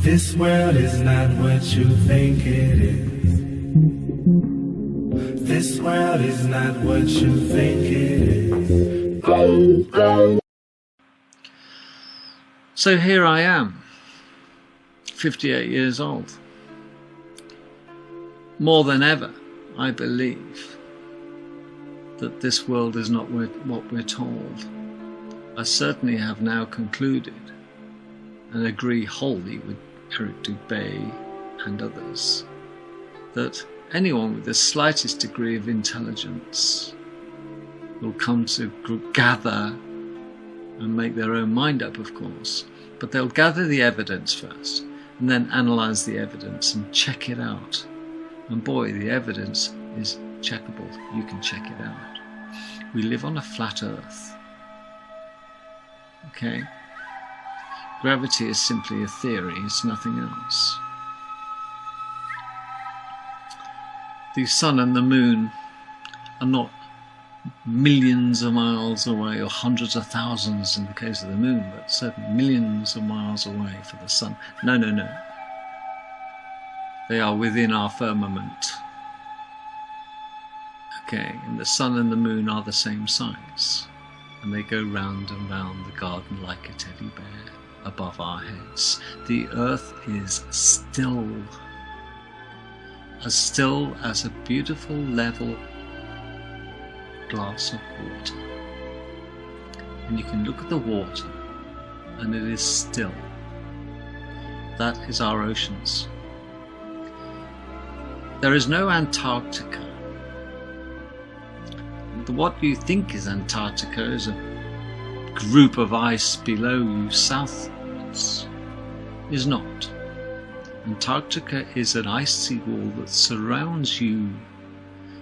This world is not what you think it is. This world is not what you think it is. So here I am, 58 years old. More than ever, I believe that this world is not what we're told. I certainly have now concluded and agree wholly with Eric Dubay and others that anyone with the slightest degree of intelligence will come to gather and make their own mind up, of course, but they'll gather the evidence first and then analyse the evidence and check it out. And boy, the evidence is checkable. You can check it out. We live on a flat earth. Okay? Gravity is simply a theory, it's nothing else. The sun and the moon are not millions of miles away, or hundreds of thousands in the case of the moon, but certainly millions of miles away for the sun. No. They are within our firmament. Okay, and the sun and the moon are the same size, and they go round and round the garden like a teddy bear above our heads. The earth is still as a beautiful level glass of water. And you can look at the water and it is still. That is our oceans. There is no Antarctica. What you think is Antarctica is a group of ice below you southwards. Is not. Antarctica is an icy wall that surrounds you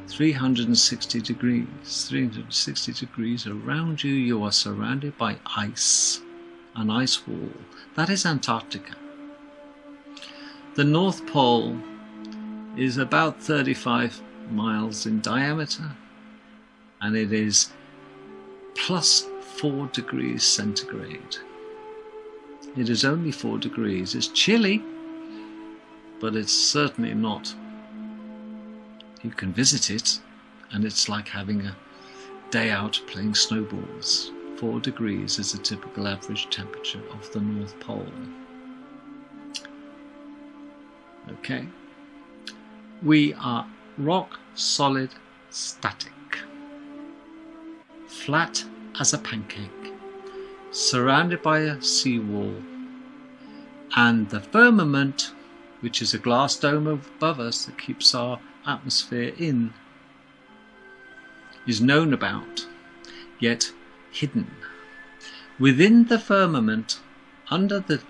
360 degrees. 360 degrees around you, you are surrounded by ice. An ice wall. That is Antarctica. The North Pole is about 35 miles in diameter, and it is plus 4 degrees centigrade. It is only 4 degrees. It's chilly, but it's certainly not. You can visit it, and it's like having a day out playing snowballs. 4 degrees is a typical average temperature of the North Pole. Okay. We are rock solid static. Flat as a pancake, surrounded by a seawall, and the firmament, which is a glass dome above us that keeps our atmosphere in, is known about, yet hidden. Within the firmament, under the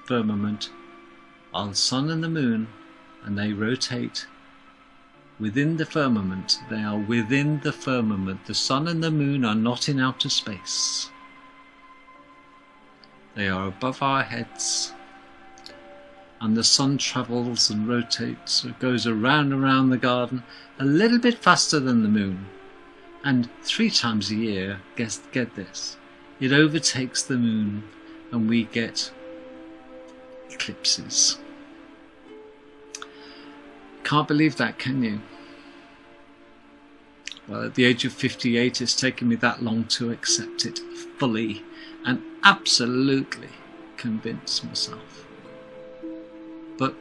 firmament, are the sun and the moon, and they rotate within the firmament. They are within the firmament. The sun and the moon are not in outer space. They are above our heads. And the sun travels and rotates, it goes around and around the garden a little bit faster than the moon. And 3 times a year, get this, it overtakes the moon and we get eclipses. Can't believe that, can you? Well, at the age of 58, it's taken me that long to accept it fully and absolutely convince myself. But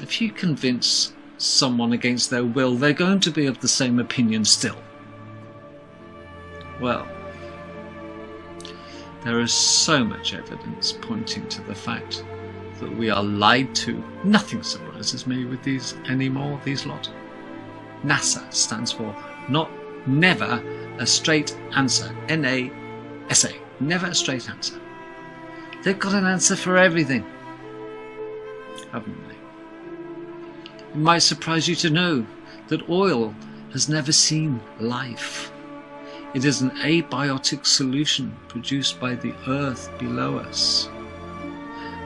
if you convince someone against their will, they're going to be of the same opinion still. Well, there is so much evidence pointing to the fact that we are lied to. Nothing surprises me with these anymore, these lot. NASA stands for never a straight answer. NASA. Never a straight answer. They've got an answer for everything, haven't they? It might surprise you to know that oil has never seen life. It is an abiotic solution produced by the earth below us.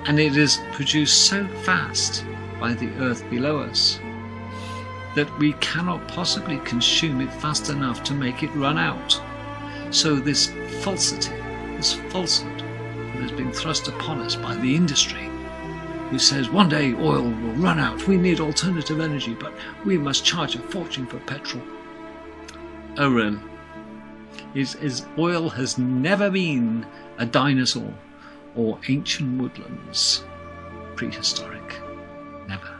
And it is produced so fast by the earth below us that we cannot possibly consume it fast enough to make it run out. So this falsity, this falsehood that has been thrust upon us by the industry who says one day oil will run out, we need alternative energy, but we must charge a fortune for petrol. Oh really? Is oil has never been a dinosaur or ancient woodlands, prehistoric, never.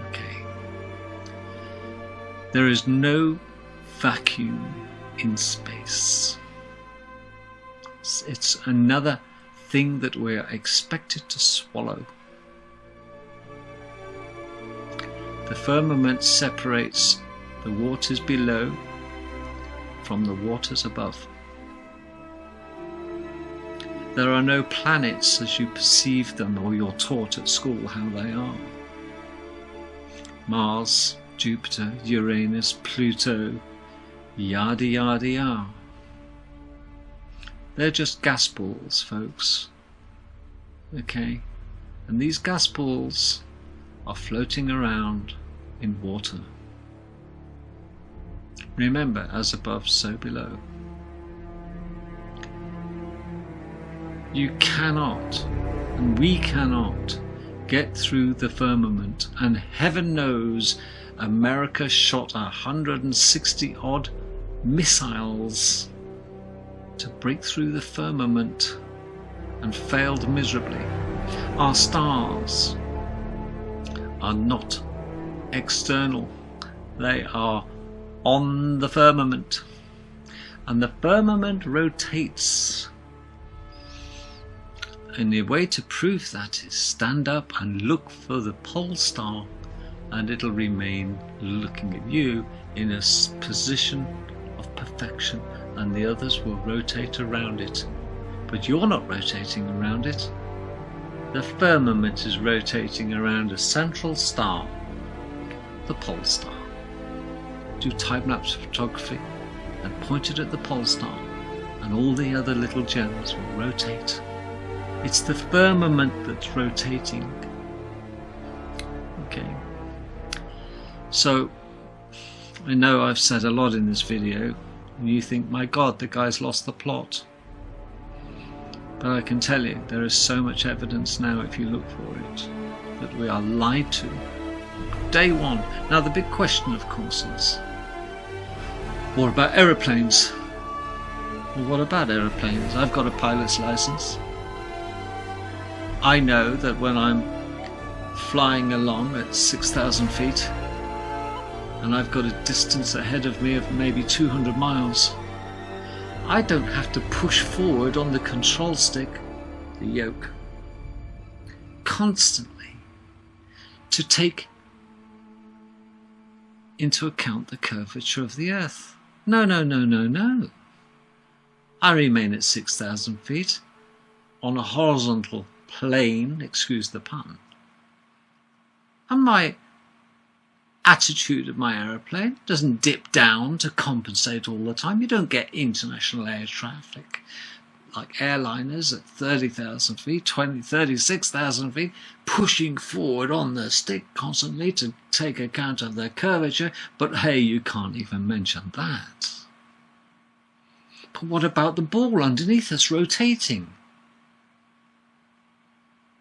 Okay. There is no vacuum in space. It's another thing that we are expected to swallow. The firmament separates the waters below from the waters above. There are no planets as you perceive them or you're taught at school how they are. Mars, Jupiter, Uranus, Pluto, yada yada yada. They're just gas balls, folks. Okay? And these gas balls are floating around in water. Remember, as above, so below. You cannot, and we cannot, get through the firmament, and heaven knows America shot 160 odd missiles to break through the firmament and failed miserably. Our stars are not external, they are on the firmament, and the firmament rotates. And the way to prove that is stand up and look for the pole star, and it'll remain looking at you in a position of perfection, and the others will rotate around it. But you're not rotating around it. The firmament is rotating around a central star, the pole star. Do time-lapse photography and point it at the pole star, and all the other little gems will rotate. It's the firmament that's rotating. Okay. So, I know I've said a lot in this video, and you think, my God, the guy's lost the plot. But I can tell you, there is so much evidence now, if you look for it, that we are lied to. Day one. Now the big question, of course, is, what about aeroplanes? Well, what about aeroplanes? I've got a pilot's license. I know that when I'm flying along at 6,000 feet, and I've got a distance ahead of me of maybe 200 miles, I don't have to push forward on the control stick, the yoke, constantly to take into account the curvature of the Earth. No, no, no, no, no. I remain at 6,000 feet on a horizontal plane, excuse the pun. And my attitude of my aeroplane doesn't dip down to compensate all the time. You don't get international air traffic like airliners at 30,000 feet, 20, 36,000 feet, pushing forward on the stick constantly to take account of their curvature. But hey, you can't even mention that. But what about the ball underneath us rotating?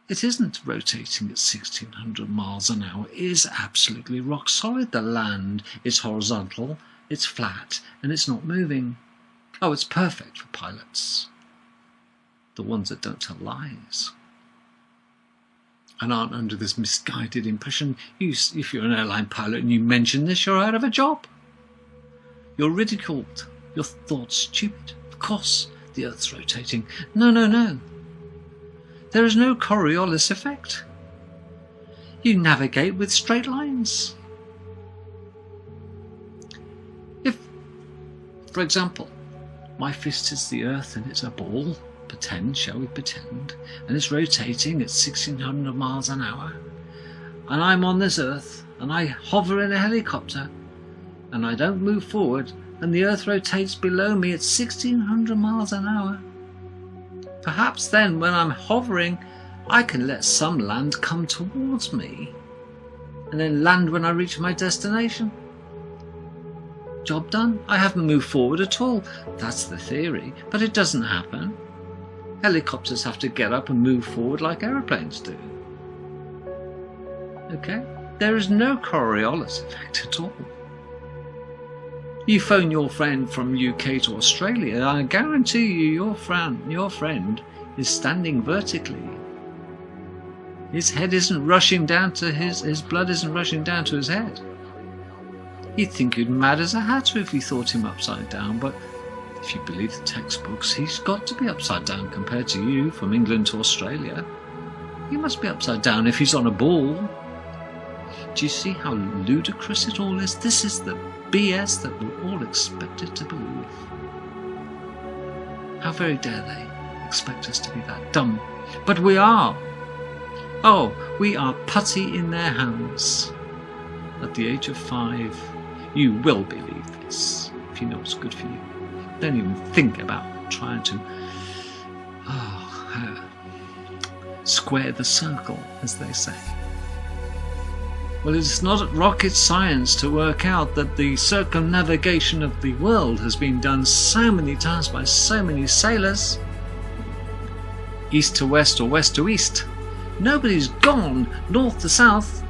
It isn't rotating at 1,600 miles an hour. It is absolutely rock solid. The land is horizontal, it's flat, and it's not moving. Oh, it's perfect for pilots. The ones that don't tell lies. And aren't under this misguided impression. If you're an airline pilot and you mention this, you're out of a job. You're ridiculed. You're thought stupid. Of course, the Earth's rotating. No, no, no. There is no Coriolis effect. You navigate with straight lines. If, for example, my fist is the Earth and it's a ball, shall we pretend, and it's rotating at 1,600 miles an hour, and I'm on this Earth, and I hover in a helicopter, and I don't move forward, and the Earth rotates below me at 1,600 miles an hour. Perhaps then, when I'm hovering, I can let some land come towards me, and then land when I reach my destination. Job done. I haven't moved forward at all. That's the theory, but it doesn't happen. Helicopters have to get up and move forward like aeroplanes do. Okay? There is no Coriolis effect at all. You phone your friend from UK to Australia, I guarantee you your friend is standing vertically. His head isn't rushing down to his blood isn't rushing down to his head. He'd think you'd mad as a hatter if you thought him upside down, but if you believe the textbooks, he's got to be upside down compared to you from England to Australia. He must be upside down if he's on a ball. Do you see how ludicrous it all is? This is the BS that we're all expected to believe. How very dare they expect us to be that dumb? But we are. Oh, we are putty in their hands. At the age of 5, you will believe this if you know what's good for you. Don't even think about trying to square the circle, as they say. Well, it's not rocket science to work out that the circumnavigation of the world has been done so many times by so many sailors. East to west or west to east. Nobody's gone north to south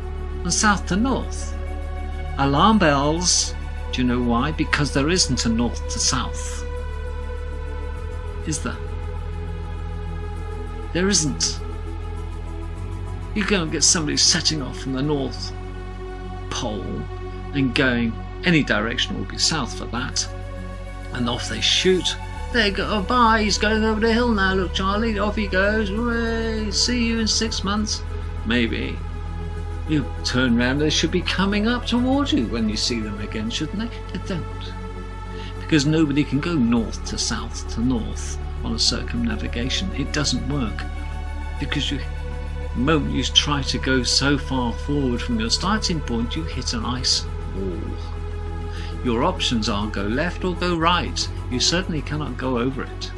and south to north. Alarm bells. Do you know why? Because there isn't a north to south. Is there? There isn't. You go and get somebody setting off from the North Pole and going any direction, will be south for that, and off they shoot. They go, oh, bye, he's going over the hill now, look Charlie, off he goes, hooray, see you in 6 months. Maybe. You turn round, they should be coming up towards you when you see them again, shouldn't they? They don't. Because nobody can go north to south to north on a circumnavigation. It doesn't work. Because the moment you try to go so far forward from your starting point, you hit an ice wall. Your options are go left or go right. You certainly cannot go over it.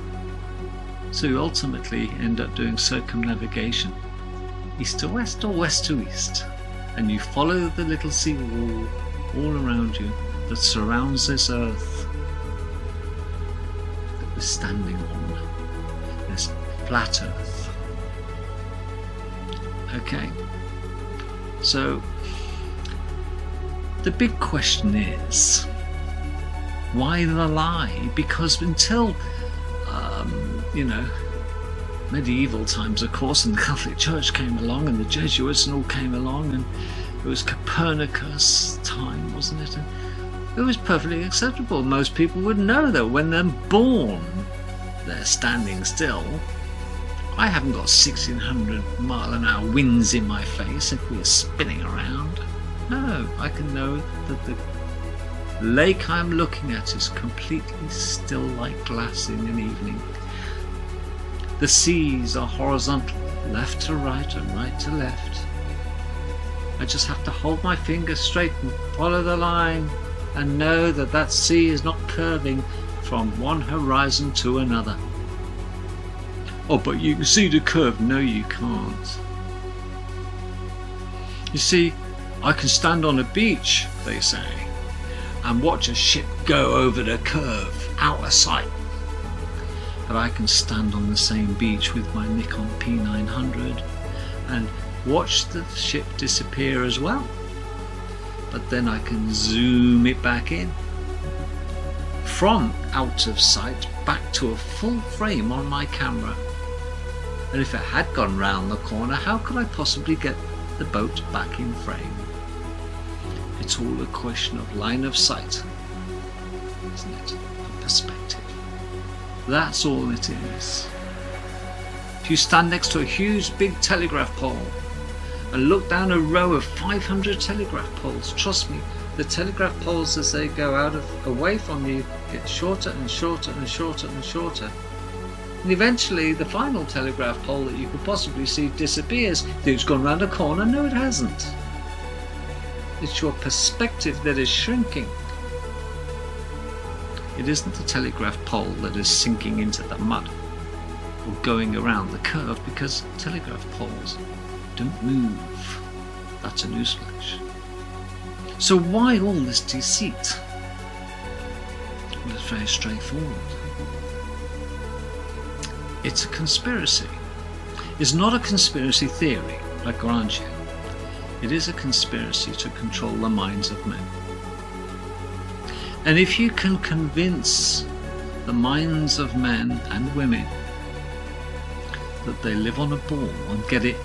So you ultimately end up doing circumnavigation, east to west or west to east. And you follow the little sea wall all around you that surrounds this earth that we're standing on, this flat earth. Okay, so the big question is, why the lie? Because until, medieval times, of course, and the Catholic Church came along and the Jesuits and all came along, and it was Copernicus time, wasn't it? And it was perfectly acceptable. Most people would know that when they're born, they're standing still. I haven't got 1600 mile an hour winds in my face if we're spinning around. No, I can know that the lake I'm looking at is completely still like glass in an evening. The seas are horizontal, left to right and right to left. I just have to hold my finger straight and follow the line and know that that sea is not curving from one horizon to another. Oh, but you can see the curve. No, you can't. You see, I can stand on a beach, they say, and watch a ship go over the curve, out of sight. But I can stand on the same beach with my Nikon P900 and watch the ship disappear as well. But then I can zoom it back in. From out of sight back to a full frame on my camera. And if it had gone round the corner, how could I possibly get the boat back in frame? It's all a question of line of sight, isn't it? Of perspective. That's all it is. If you stand next to a huge big telegraph pole and look down a row of 500 telegraph poles, trust me, the telegraph poles as they go away from you get shorter and shorter and shorter and shorter. And eventually the final telegraph pole that you could possibly see disappears. It's gone round a corner? No, it hasn't. It's your perspective that is shrinking. It isn't the telegraph pole that is sinking into the mud or going around the curve, because telegraph poles don't move. That's a newsflash. So why all this deceit? Well, it's very straightforward. it's a conspiracy. It's not a conspiracy theory, I grant you. It is a conspiracy to control the minds of men. And if you can convince the minds of men and women that they live on a ball and get it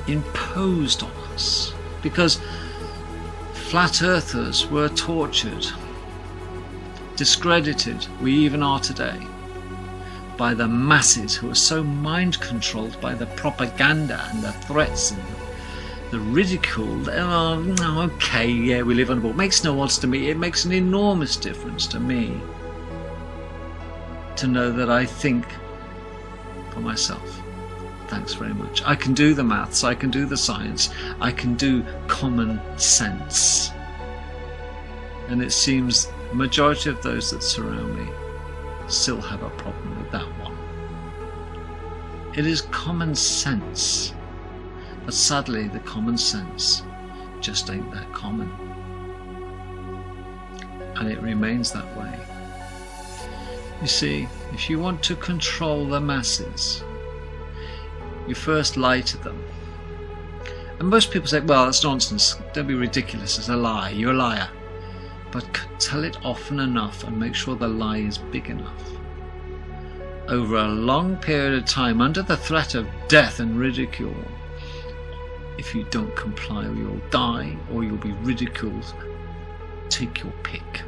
imposed on us, because flat earthers were tortured, discredited, we even are today, by the masses who are so mind controlled by the propaganda and the threats and the ridicule. Oh, okay, yeah, we live on a ball. Makes no odds to me. It makes an enormous difference to me to know that I think for myself. Thanks very much. I can do the maths, I can do the science, I can do common sense. And it seems the majority of those that surround me still have a problem with that one. It is common sense, but sadly the common sense just ain't that common. And it remains that way. You see, if you want to control the masses, you first lie to them. And most people say, well, that's nonsense, don't be ridiculous, it's a lie, you're a liar. But tell it often enough and make sure the lie is big enough. Over a long period of time, under the threat of death and ridicule, if you don't comply, you'll die or you'll be ridiculed. Take your pick.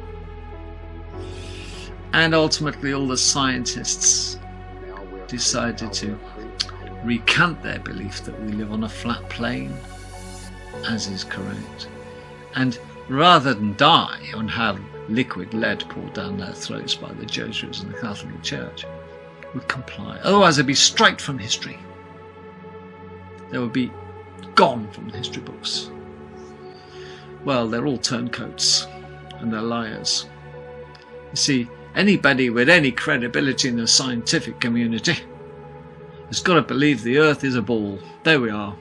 And ultimately all the scientists decided to recant their belief that we live on a flat plane, as is correct, and rather than die and have liquid lead poured down their throats by the Jesuits and the Catholic Church, would comply. Otherwise they'd be straight from history. They would be gone from the history books. Well, they're all turncoats and they're liars. You see, anybody with any credibility in the scientific community has got to believe the Earth is a ball. There we are.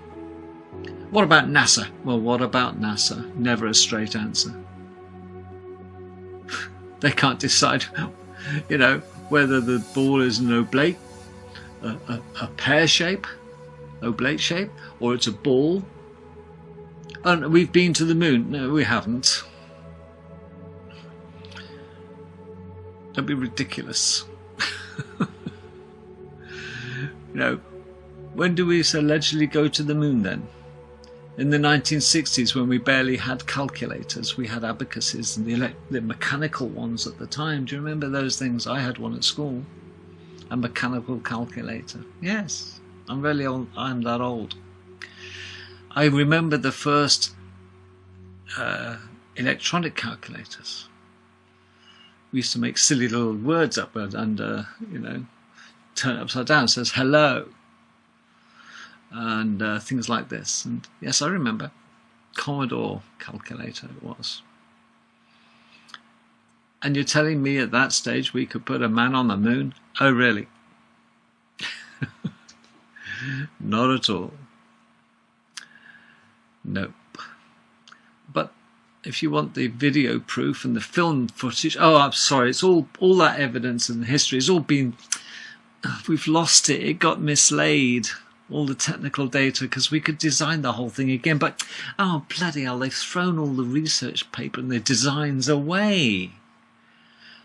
What about NASA? Well, what about NASA? Never a straight answer. They can't decide, whether the ball is an oblate, a pear shape, oblate shape, or it's a ball. And we've been to the moon. No, we haven't. Don't be ridiculous. When do we allegedly go to the moon then? In the 1960s, when we barely had calculators, we had abacuses and the mechanical ones at the time. Do you remember those things? I had one at school, a mechanical calculator. Yes, I'm really old. I'm that old. I remember the first electronic calculators. We used to make silly little words up and turn it upside down. It says hello. And things like this. And yes, I remember. Commodore calculator it was. And you're telling me at that stage we could put a man on the moon? Oh, really? Not at all. Nope. But if you want the video proof and the film footage, I'm sorry, it's all that evidence and history has all been, we've lost it. It got mislaid. All the technical data, because we could design the whole thing again, but bloody hell, they've thrown all the research paper and the designs away.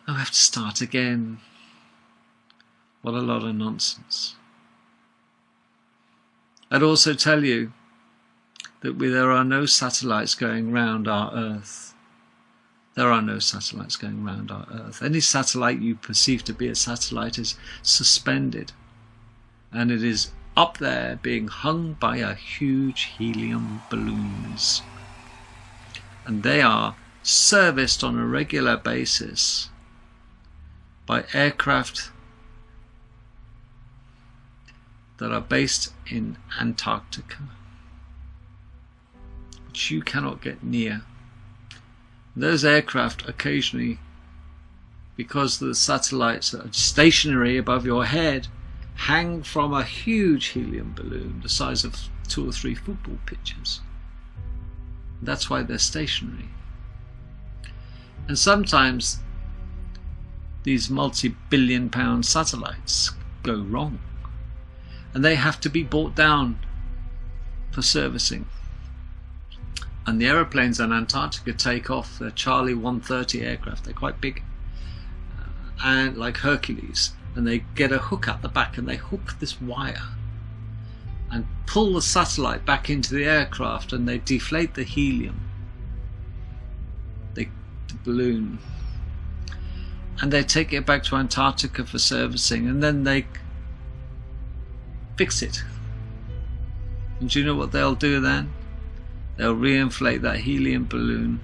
I have to start again. What a lot of nonsense. I'd also tell you that there are no satellites going round our Earth. There are no satellites going round our Earth. Any satellite you perceive to be a satellite is suspended, and it is up there being hung by a huge helium balloons. And they are serviced on a regular basis by aircraft that are based in Antarctica, which you cannot get near. Those aircraft occasionally, because the satellites are stationary above your head, hang from a huge helium balloon the size of 2 or 3 football pitches. That's why they're stationary. And sometimes these multi-billion-pound satellites go wrong. And they have to be brought down for servicing. And the aeroplanes on Antarctica take off. They're Charlie 130 aircraft. They're quite big, and like Hercules. And they get a hook at the back, and they hook this wire and pull the satellite back into the aircraft, and they deflate the helium, the balloon, and they take it back to Antarctica for servicing, and then they fix it. And do you know what they'll do then? They'll reinflate that helium balloon,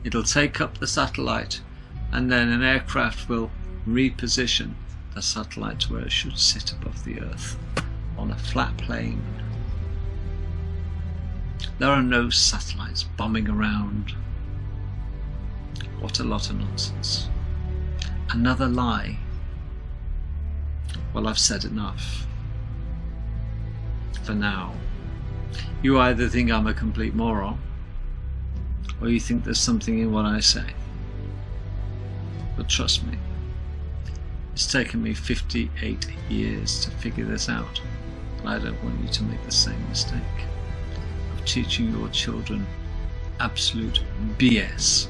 it'll take up the satellite, and then an aircraft will reposition the satellite to where it should sit above the Earth on a flat plane. There are no satellites bombing around. What a lot of nonsense. Another lie. Well, I've said enough for now. You either think I'm a complete moron, or you think there's something in what I say. But trust me, it's taken me 58 years to figure this out, and I don't want you to make the same mistake of teaching your children absolute BS,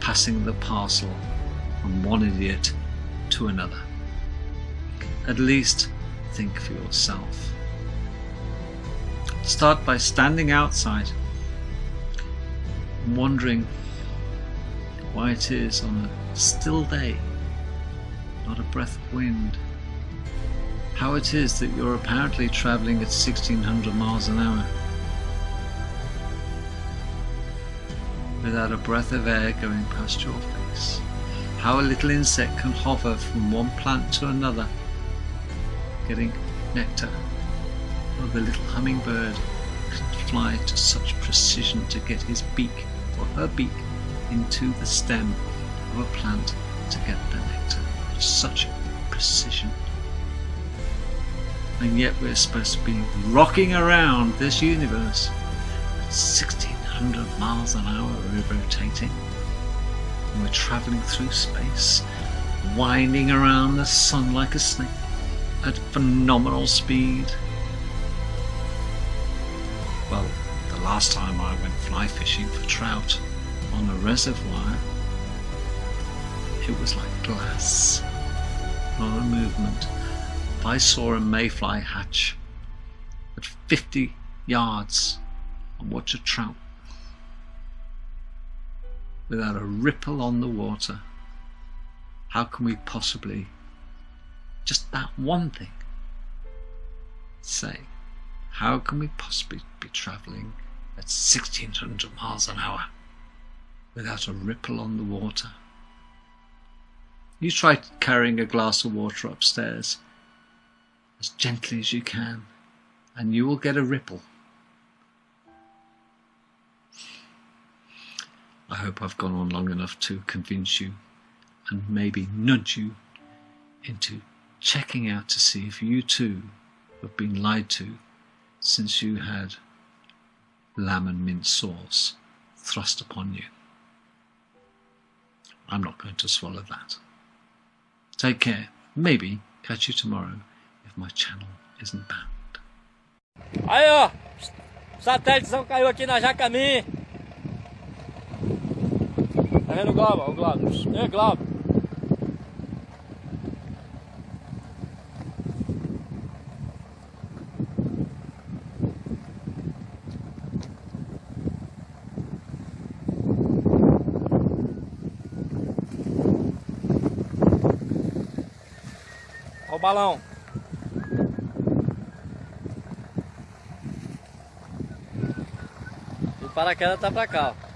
passing the parcel from one idiot to another. At least think for yourself. Start by standing outside and wondering why it is on a still day, not a breath of wind, how it is that you're apparently travelling at 1600 miles an hour without a breath of air going past your face, how a little insect can hover from one plant to another getting nectar, or the little hummingbird can fly to such precision to get his beak or her beak into the stem of a plant to get the nectar. Such precision. And yet we're supposed to be rocking around this universe at 1600 miles an hour rotating, and we're travelling through space, winding around the sun like a snake at phenomenal speed. Well, the last time I went fly fishing for trout on a reservoir, it was like glass, not a movement. If I saw a mayfly hatch at 50 yards and watch a trout without a ripple on the water, how can we possibly, just that one thing, say, how can we possibly be travelling at 1600 miles an hour without a ripple on the water? You try carrying a glass of water upstairs as gently as you can, and you will get a ripple. I hope I've gone on long enough to convince you and maybe nudge you into checking out to see if you too have been lied to since you had lamb and mint sauce thrust upon you. I'm not going to swallow that. Take care. Maybe catch you tomorrow if my channel isn't banned. Aí ó, satélite caiu aqui na Jacami. Tá vendo o globo? O globo. É globo. Olha o balão. O paraquedas tá pra cá, ó.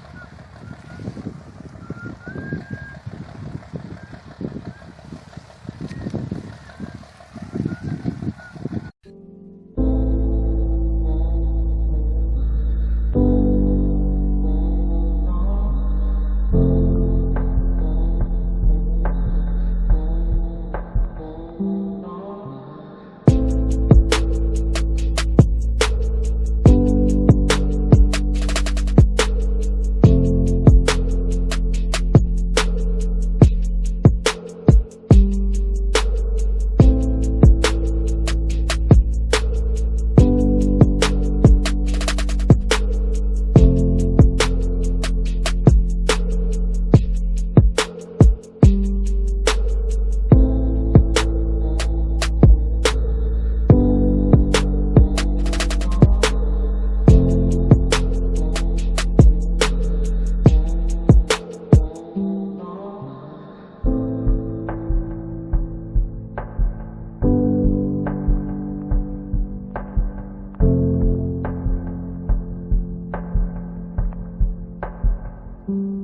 you.